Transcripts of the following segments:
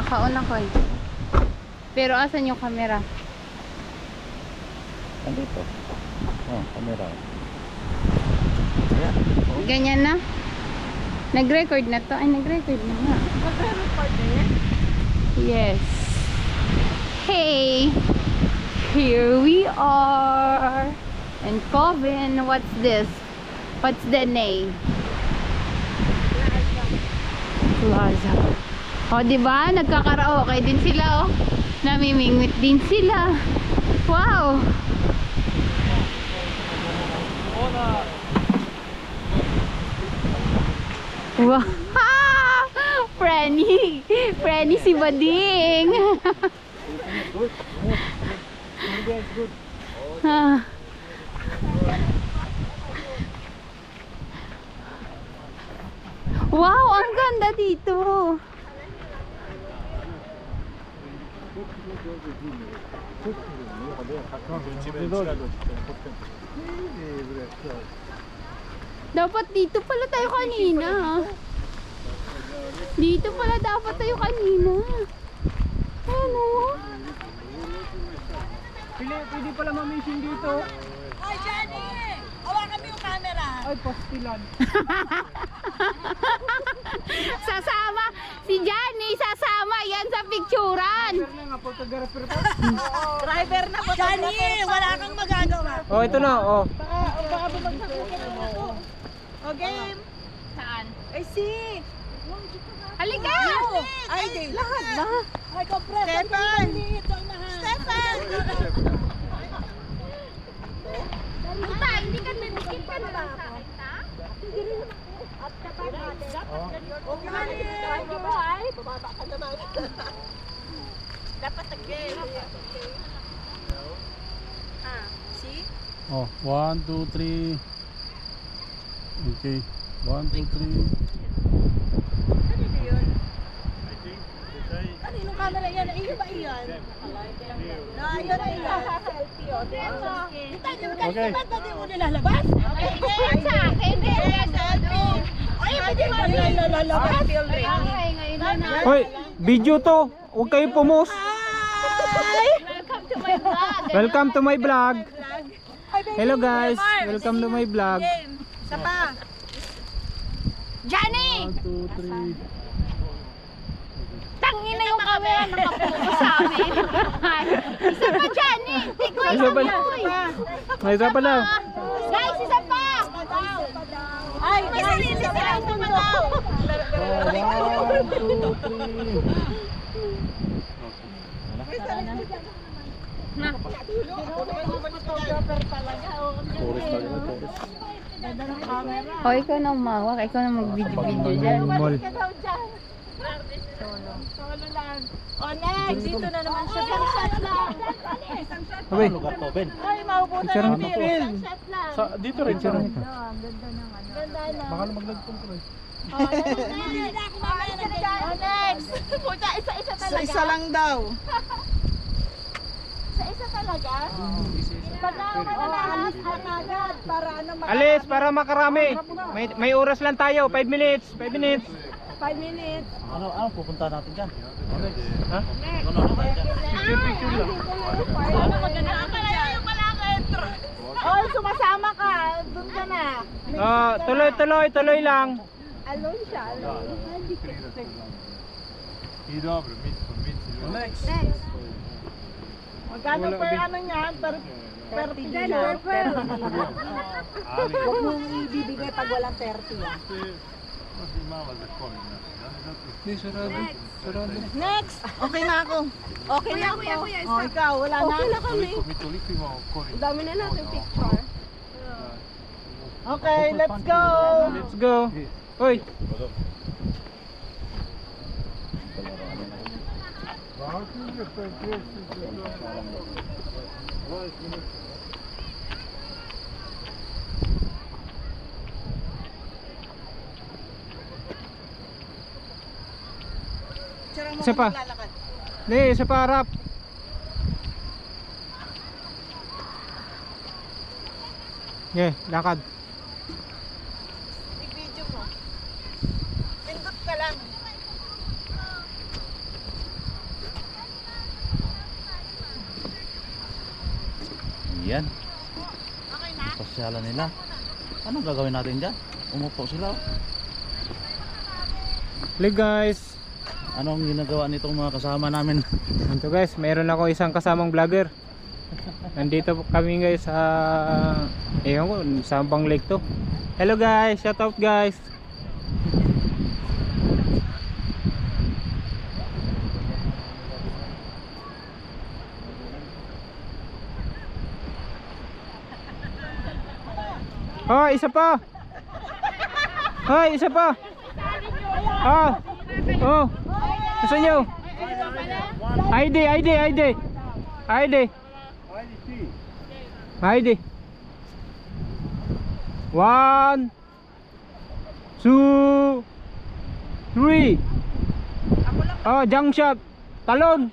Nakauna ko eh. Pero asan yung camera? Nandito. Oh, camera. Ganyan na? Nag-record na to? Ay, nag-record na nga. Mag-record eh? Yes. Hey! Here we are! And Coven, what's this? What's the name? Plaza. O, diba? Nagkakaraoke din sila, oh. Namimingwit din sila. Wow! Wow! Frenny! Frenny si Bading! Ah. Wow! Ang ganda dito! Dapat dito pala tayo kanina. Dito pala dapat tayo kanina. Ano? Pwede pala mamising dito. Ay, Jenny! Hawakan mo yung camera. Ay, pastilan. Sasama! Si Johnny sasama yan sa picturan! Driver na nga, photographer pa. Driver na po. Jenny, wala kang magagawa. Oh, ito na, oh. Baka bumagsak mo ka naman ako. O, game. Saan? Ay, si. Halika! Ay, di. Lahat na. Ay, compress. Stefan! Stefan! Puta, hindi ka bibigit ka na lang sa akin, ta? At kapag natin. Okay, honey. Bye. Bababa ka naman. Dapat again. See? Oh, 1, 2, 3. Okay. 1, 2, 3. Kanino yun? Kaninong camera yan? Iyo ba iyan? No, ayun na iyan. Selfie o. Okay. Ba't ba di mo nilalabas? Ay, sa akin, Selfie. Ay, hindi mo nilalabas. Okay, ngayon na. Hoy, video to. Huwag kayo pumus. Welcome to my vlog. Welcome to my vlog. Hello guys, welcome to my vlog. Isa pa. Johnny! 1, 2, 3. Tangin na yung camera nakapokus sa amin. Isa pa, Johnny! Ikaw Isa pa. May isa pa lang. Guys, isa pa! Ay, may sarili silang tumataw. 1, 2, 3. Tourist talaga, tourist. O, ikaw na umawak. Ikaw na mag-video-video dyan. Mall. Solo lang. O, next. Dito na naman siya. Isang shot lang. Abay, Lugar to, Ben. Ay, maubutan Picture ng mo. beer. Isang shot lang. Sa, dito rin, picture dito. nito. Ganda na. Baka lumaglag kong tuloy. Hindi na ako mamaya nag-gaya. O, next. Puta, isa-isa talaga. Isa lang daw. Isa-isa talaga? Pag nakakalalas, agad. Para ano, alis para makarami. May oras lang tayo, 5 minutes. 5 minutes. 5 minutes. Ano, pupunta natin dyan? Ha? Ano tayo dyan? Picture lang. Ano maganda? Akala yung malakit. Oh, sumasama ka. Doon ka na. Tuloy lang. Alone siya. Alone. Next. Next. Magkano per ano niyan? Per dinar. Huwag mong ibibigay pag walang 30 ah. Next! Okay na ako. Okay na ako. Oh, ikaw, wala na? Okay na kami. Ang dami na natin picture. Okay, let's go! Let's go. Hoy. Isa pa. Hindi, isa pa harap. Okay, lakad. I-video mo. Pindot ka lang. yan. Pasyalan nila. Anong gagawin natin dyan? Umupo sila. Hello guys. Anong ginagawa nitong mga kasama namin? Ito guys, mayroon ako isang kasamang vlogger. Nandito kami guys sa ewan ko, Sambang Lake to. Hello guys, shout out guys. Oh, isa pa. Hoy, isa pa. Ah. Oh. Gusto nyo? ID. ID. 1 2 3. Oh, jump shot. Talon.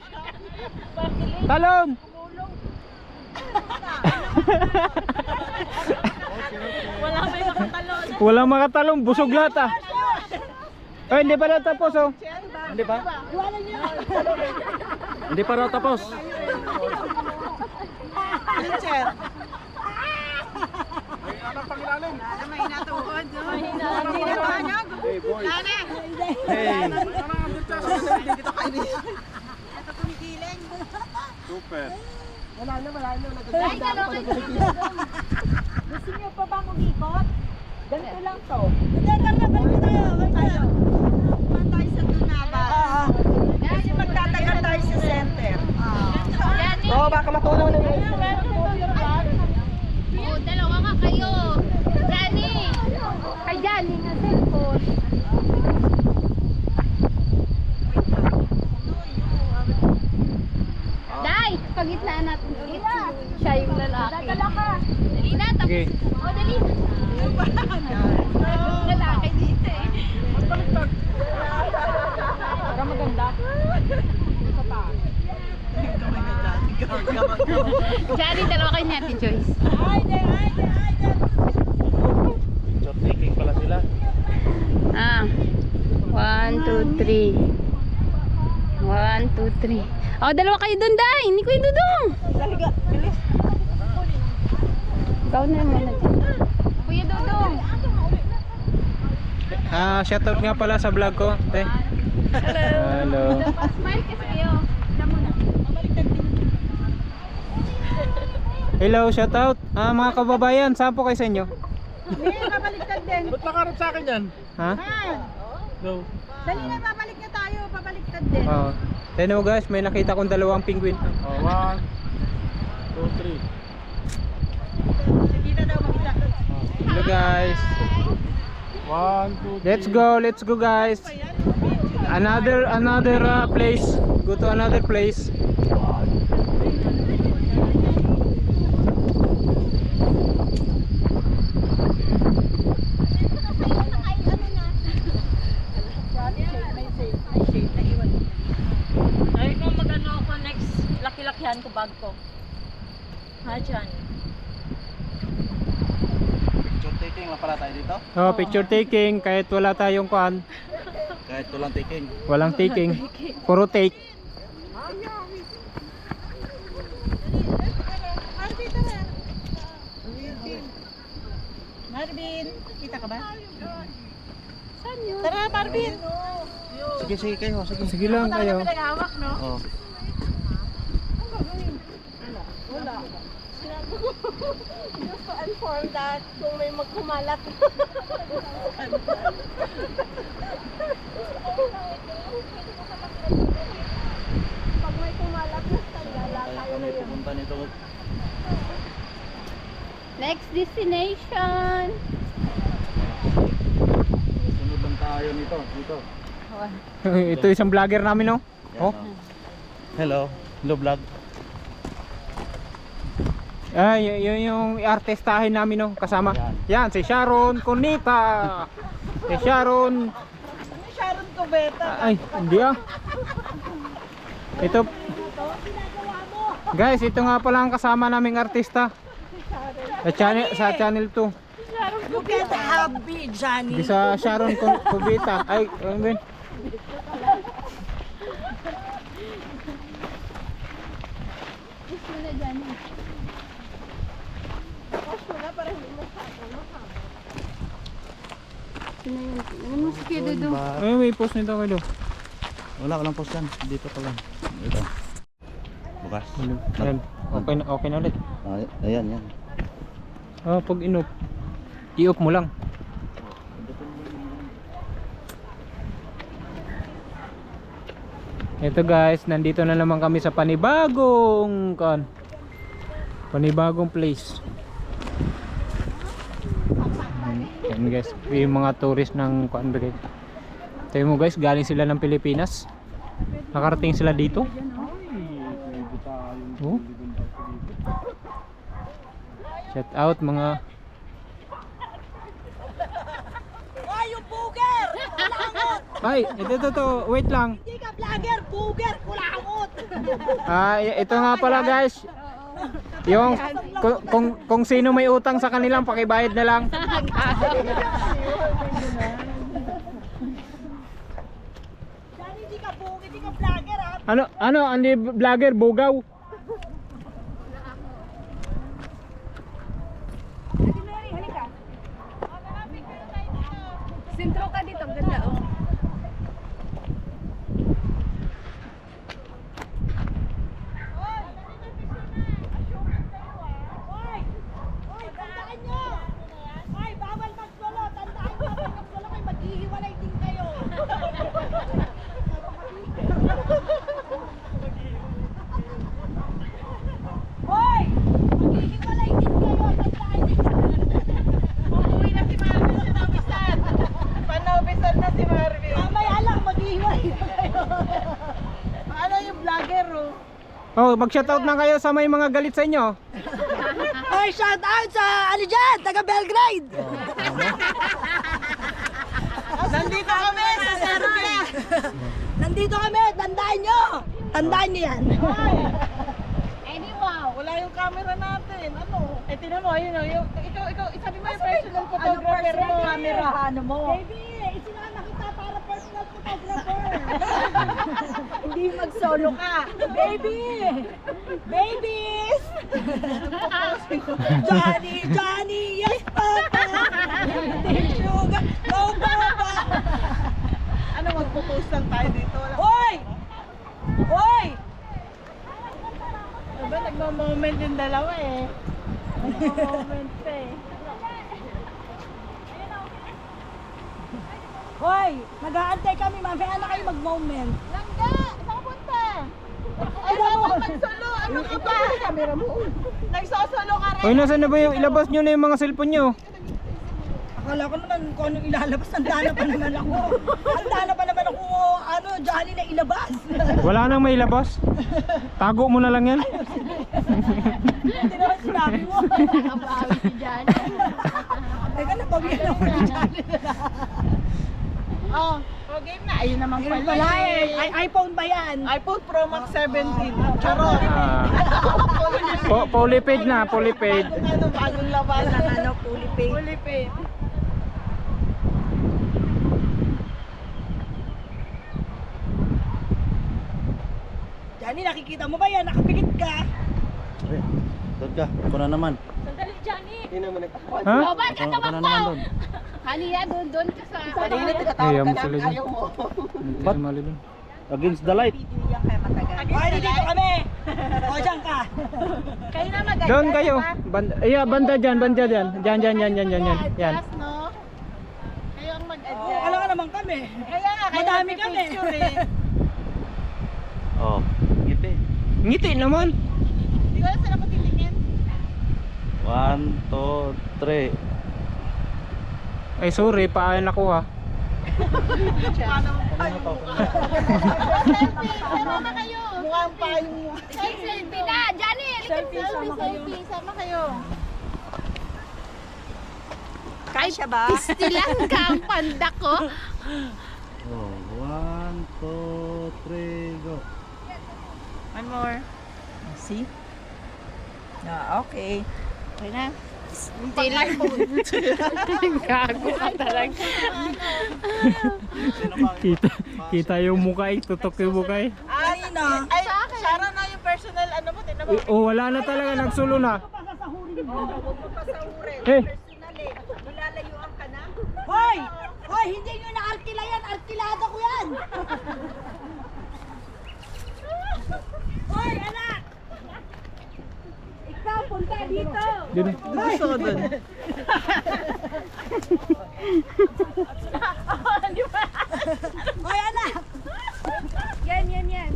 Walang makatalong, busog lahat ah. Oh, hindi pa natapos oh. Hindi pa? Hindi pa raw tapos. Teacher. Hey. Super. Wala na. Gusto niyo pa ba mag-ikot? Ganito lang to. Hindi, balik tayo. Punta tayo sa Dunaba. Kasi magtatagal tayo sa center. Oo, baka matulong na yun. Oh, dalawa nga kayo. Johnny. Kay Johnny na cellphone. Dai, pagitnaan natin ulit. Siya yung lalaki. Dala ka. Dali na, tapos. Okay. Oh, dali. Lalaki dito eh. Para maganda. Johnny, dalawa kayo ni Ate Joyce. Shot taking pala sila. Ah. 1, 2, 3. 1, 2, 3. Oh, dalawa kayo doon, Day. Hindi ko yung dudong. Daliga, bilis. Ikaw na muna. Kuya Dudong. Shoutout nga pala sa vlog ko, te. Hello. Smile kasi kayo. Diyan muna. Hello, shoutout. Mga kababayan, saan po kayo sa inyo? Hindi, babaliktad din. Ba't nakarap sa akin yan? Ha? No. Dali na, babalik na tayo. Babaliktad din. Oo. Tignan mo guys, may nakita kong dalawang penguin. Oh, 1 2 3. Hindi na daw mag-isa. Hello guys. 1 2 3. Let's go guys. Another place. Go to another place. Ay, kung magano ako next, laki-lakihan ko bag ko. Ha, Jan? Picture taking lang pala tayo dito. Oh, picture taking kahit wala tayong kuan. Kahit walang taking. Walang taking. Puro take. Marvin, kita ka ba? Saan yun? Tara, Marvin. Sige kayo, sige. Sige lang kayo. Nag-hawak, no? Oh. Wala. Just to inform that kung may magkumalat. Pag may kumalat, tagala tayo na yun. Pupunta nito. Next destination. Sunod lang tayo nito. Dito. Ito isang vlogger namin, no? Yan, Oh. Hello. Hello vlog. Yun yung artistahin namin, no? Kasama. Yan, si Sharon Conita. Si Sharon. Sharon Cubeta. Ay, hindi ah. Ito. Guys, ito nga pala ang kasama naming artista. Sa channel 2. Look at the hubby, Johnny. Di sa Sharon Cubita. Ay, Ben. Ito na yun. Ano mo si Kuya Dudu? Ay, may post nito kayo. Walang post yan. Dito pa lang. Ito. Bukas. Yan. Okay na ulit. Ayan, yan. Pag in-off, i-off mo lang. Ito guys, nandito na naman kami sa panibagong place. Yan guys, yung mga tourist ng tayo mo guys, galing sila ng Pilipinas. Nakarating sila dito. Oh. Shout out mga Ay, yung buger! Kulangot! ay, ito, wait lang. Hindi ka vlogger, buger, kulangot! Ito nga pala guys. Yung kung sino may utang sa kanilang pakibayad na lang. Dahil hindi ka buger, hindi ka vlogger ha? Ano, hindi vlogger, bugaw. Sintro ka dito, ang ganda oh. Hoy! Hoy, tandaan nyo! Hoy, bawal magsolo! Tandaan nyo, pag magsolo kayo, maghihiwalay din kayo! Hoy! Maghihiwalay din kayo! Tandaan nyo! Uuwi na si Marvin sa Nabisan! Panabisan na si Marvin! Mamaya lang, maghihiwalay din kayo! Ano yung vlogger oh? Mag-shoutout na kayo sa may mga galit sa inyo. Ay, shout out sa ano dyan, taga Belgrade! Nandito kami sa Serbia! Nandito kami, tandaan nyo! Tandaan nyo yan! Wala yung camera natin. Ano? Eh, tinan mo, ayun o. Ikaw, sabi mo yung personal photographer mo. Camera, ano mo? Baby, isinama kita para personal photographer! Hindi mag-solo ka! Baby! Babies! Johnny, yes papa! Sugar, no papa! Ano, magpo-post lang tayo dito. Hoy! Hoy! Diba, nagmo-moment yung dalawa eh. Nagmo-moment pa eh. Hoy! Mag-aantay kami, mamaya na kayo mag-moment. Langga! Saan punta? Ay, naman! Magsolo! Ano ka ba? Camera mo. Nagsosolo ka rin. Hoy, nasaan na ba yung ilabas nyo na yung mga cellphone nyo? Akala ko naman kung anong ilalabas, handa na pa naman ako. Handa na pa naman ako, Johnny na ilabas. Wala nang may ilabas. Tago mo na lang yan. Hindi naman sinabi mo. Nakabawi si Jan. Teka, napagyan ako ni Johnny. Oh, game na. Ayun naman Ayun pala. pala eh. Ay, iPhone ba yan? iPhone Pro Max 17. Charot. Fully paid na, fully paid. Bagong labas. Fully paid. Fully paid. Johnny, nakikita mo ba yan? Nakapikit ka. Doon ka. Ako na naman. Sandali, Johnny. Ha? Ako na naman doon. Kaniya, doon ka sa... Ayaw mo sila dyan. Ba't? Against the light. Ay, dito kami. O, dyan ka. Kayo na mag-adjust. Doon kayo. Banda dyan. Yan. Yan. No? Kayo ang mag-adjust. Wala ka naman kami. Kaya nga, kayo Madami kami. nagpipicture eh. Oh, ngiti. Ngiti naman. Hindi ko alam saan ako titingin. 1, 2, 3. Ay sorry, paayan ako ha. Selfie, sama na kayo. Mukhang pa yung... Selfie na, Johnny. Selfie, sama kayo. Kahit siya ba? Pistilan ka ang panda ko. Oh, 1, 2, 3, go. One more. See? Okay. Okay na. Pistilan. Gago ka talaga. Kita yung mukha eh, tutok yung mukha eh. Kanina. Ay, Sharon na yung personal ano mo, tinan mo. Wala na talaga, nagsulo na. Pasasahurin mo. Eh, Personal eh. Malalayuan ka na. Hoy! Hoy! Hoy, hindi nyo na arkila yan. Arkilado ko yan. Hoy, anak! Ikaw, punta dito. Dun. Gusto ko dun. Hoy, anak! Yan.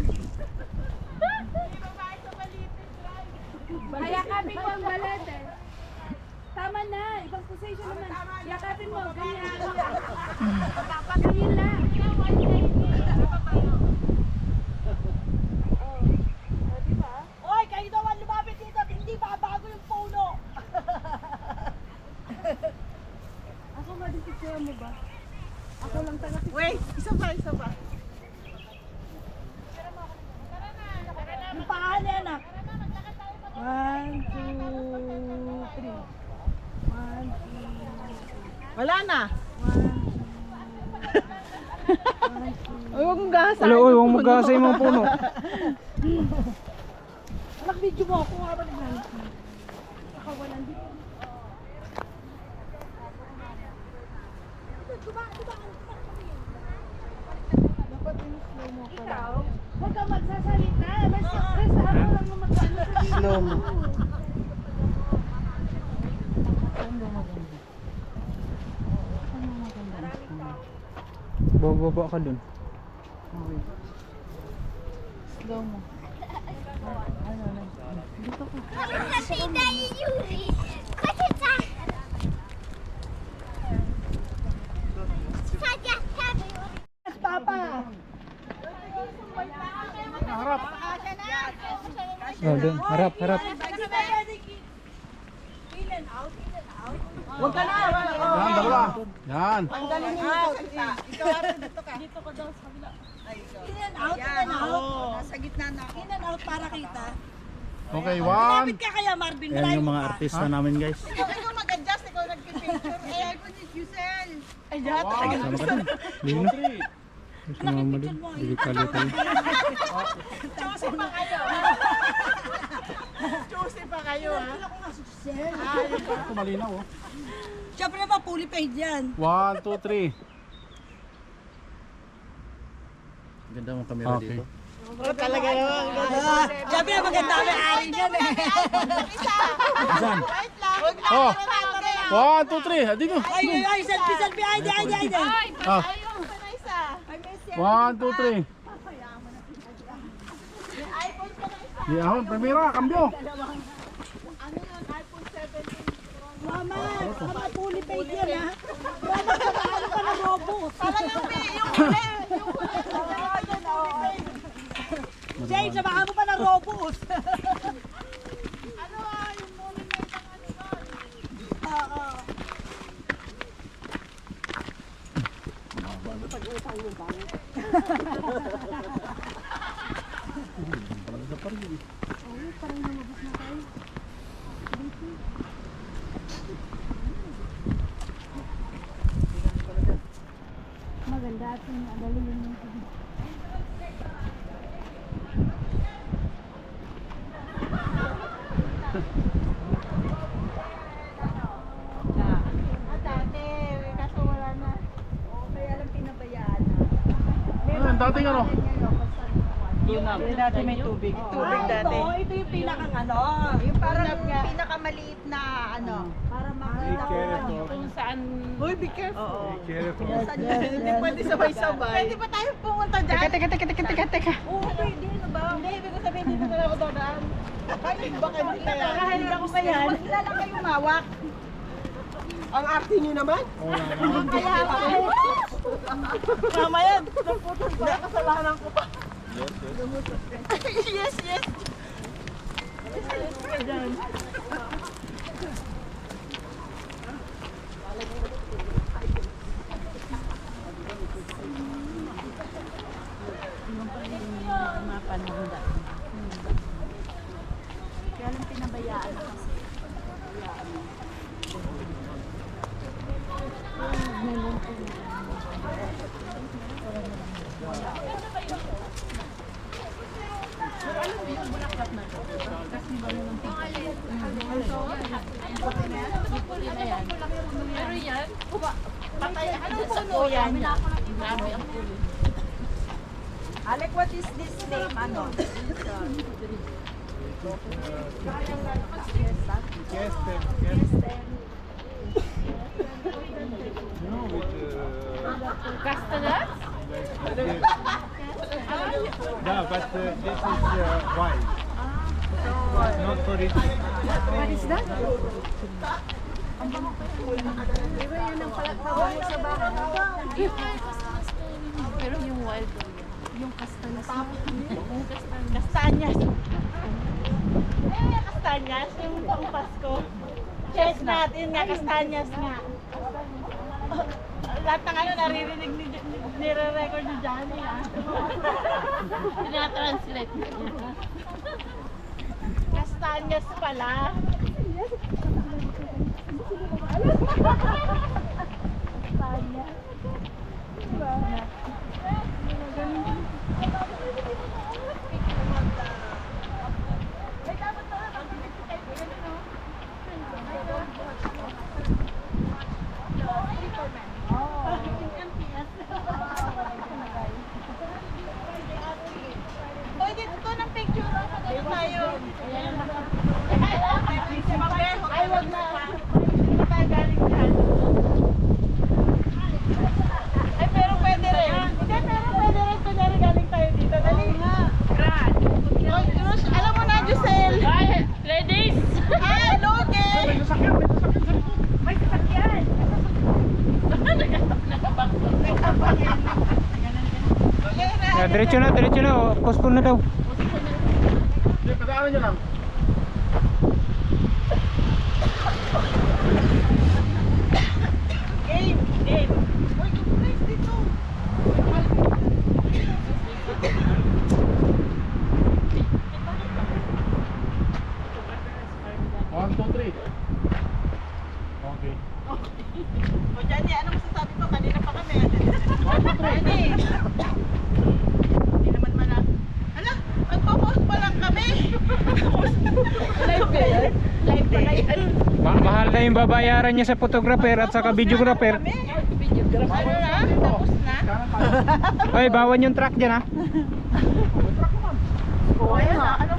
Hayakapin mo ang balat eh. Tama na, ibang position naman. Yakapin mo, ganyan. Ganyan lang. Hoy, kayo naman lumapit dito at hindi babago yung puno. Ako nga din picture mo ba? Ako lang taga Wait, isa pa. Yung paa niya, anak. 1, 2, 3. 1, 2, Wala na. Uy, huwag mong gahasain. Wala, oy, huwag magkasay mga puno. anak, video mo ako nga ba naglalas mo? Nakawalan dito. ikaw. Huwag kang magsasalita. Basta ako lang na mag-ano. Slow mo. Bababa ka dun. Slow mo. Papa! Oh, dun. Harap. Huwag ka na! Yan, dalawa. Yan. In and out, in and out. Nasa gitna na ako. In and out para kita. Okay, 1. Lapit ka kaya, Marvin. Yan yung mga artista namin, guys. Ikaw mag-adjust, ikaw nag-picture. Eh, ako ni Giselle. Ay, Wow. Sama ka dun. Lino. Sumama dun. Delikado tayo. Choosy pa kayo. Choosy pa kayo, ha? Ito malinaw, oh. Siyempre naman, fully paid yan. 1, 2, 3. Ganda mong kamera Okay. dito. Oh, talaga naman. Siyempre, maganda ang ari niyan eh. Saan? Wait lang. Oh. 1, 2, 3. Dito. Ay, selfie. Ay, Ah. Sana isa. 1, 2, 3. Yeah, primera, cambio. Mama, fully paid yan ha. Mama, ano ka ng robot? Para yung huli. Jay, samahan mo pa ng robot. Ano yung moment na isang ano nun? Oo. Maganda at madali yun yung Dati, kaso wala na. Kaya lang pinabayaan na. Ang dating ano? Hindi natin may tubig. Tubig dati. Ito yung pinakang ano. Yung parang pinakamaliit na ano. Para makita ko. Kung saan... Uy, be careful. Oo. Careful. Hindi pwede sabay-sabay. Pwede ba tayo pumunta dyan? Teka. Oo, pwede na ba? Hindi, ibig ko sabihin dito na lang ako dadaan. Kahit baka hindi kaya. Kahit ako pa yan. Huwag na lang kayo mawak. Ang arte nyo naman? Kaya ako. Mamaya, naputol pa. Kasalanan ko pa. Yes. Kaya lang pinabayaan na kasi. Anong puno yan? Alec, what is this name? Ano? Castanets? Yeah, but this is wild. It's not for it. What is that? Pero yung wild yung castanas. Kastanyas. Kastanyas, yung pang Pasko. Chestnut, yun nga, kastanyas nga. Lahat ng ano, naririnig nire-record ni Johnny, ah. Tinatranslate niya. Kastanyas pala. Hoy, dito ng picture. Dito tayo. Ay, wag na. Hindi tayo galing dyan. Ay, pero pwede rin. Hindi, pero pwede rin. Kunyari galing tayo dito. Dali. Brad. Hoy, Cruz, alam mo na, Giselle. Ay, ladies! Ay, Loge. May sasakyan. Diretso na. Postpone na daw. Hindi, padaanan nyo lang. Game. Hoy, good place dito. One, two, three. Okay. O, Johnny, ano masasabi mo? Kanina pa kami. Johnny. Hindi naman malak. Hala, magpo-post pa lang kami. Live ba yan? Live ba yan? Mahal na yung babayaran niya sa photographer at saka videographer. Ano na? Tapos na? Ay, bawan yung truck dyan ha. O, ayan na. Ano?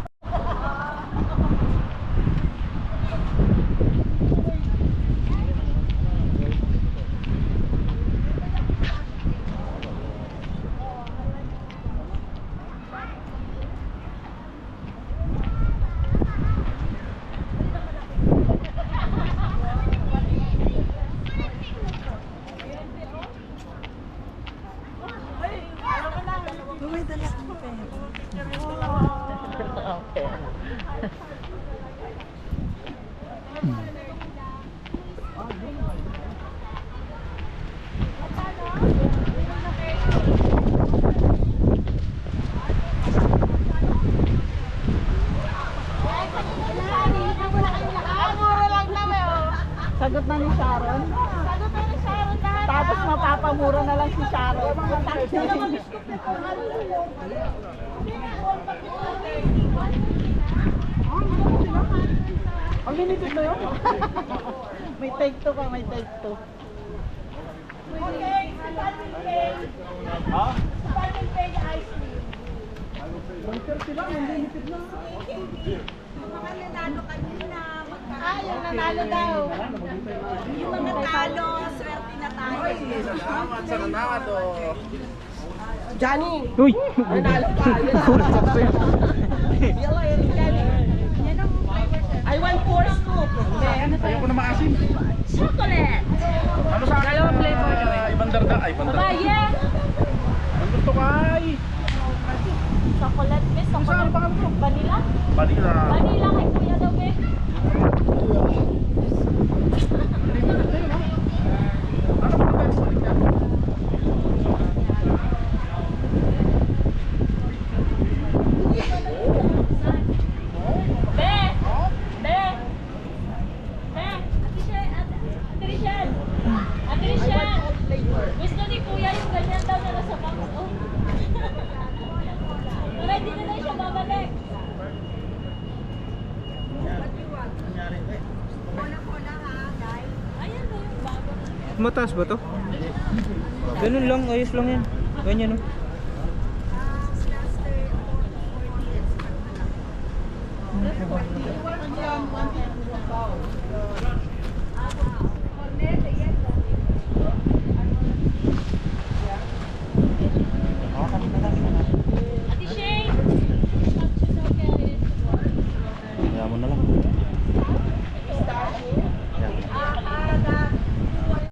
Sagot na ni Sharon. Sagot na ni Sharon lahat. Tapos mapapamura na lang si Sharon. Ang limited na yun. May take two ka, may take two. Okay, Spanish Pay. Ha? Spanish Pay ice cream. 130 lang, unlimited na. Mga nanalo kanina. Ah, yung nanalo daw. Yung mga natalo, swerte na tayo. Salamat sa nanado. Uy! I want 4 scoop. Ayoko na maasim. Chocolate. Ano sa akin? Dalawang flavor. Ibang darda. Ay, ibang darda. Baye. Ang gusto ko ay Chocolate, miss. Chocolate. Vanilla? vanilla. Vanilla kay Kuya daw, be. Ano ba tayo sa balik niya? Be! Be! Be! Atricia! Gusto ni Kuya yung ganyan daw na nasa box. Oh. Wala, hindi na tayo siya babalik. Mataas ba to? Ganun lang, ayos lang yan. Ganyan oh.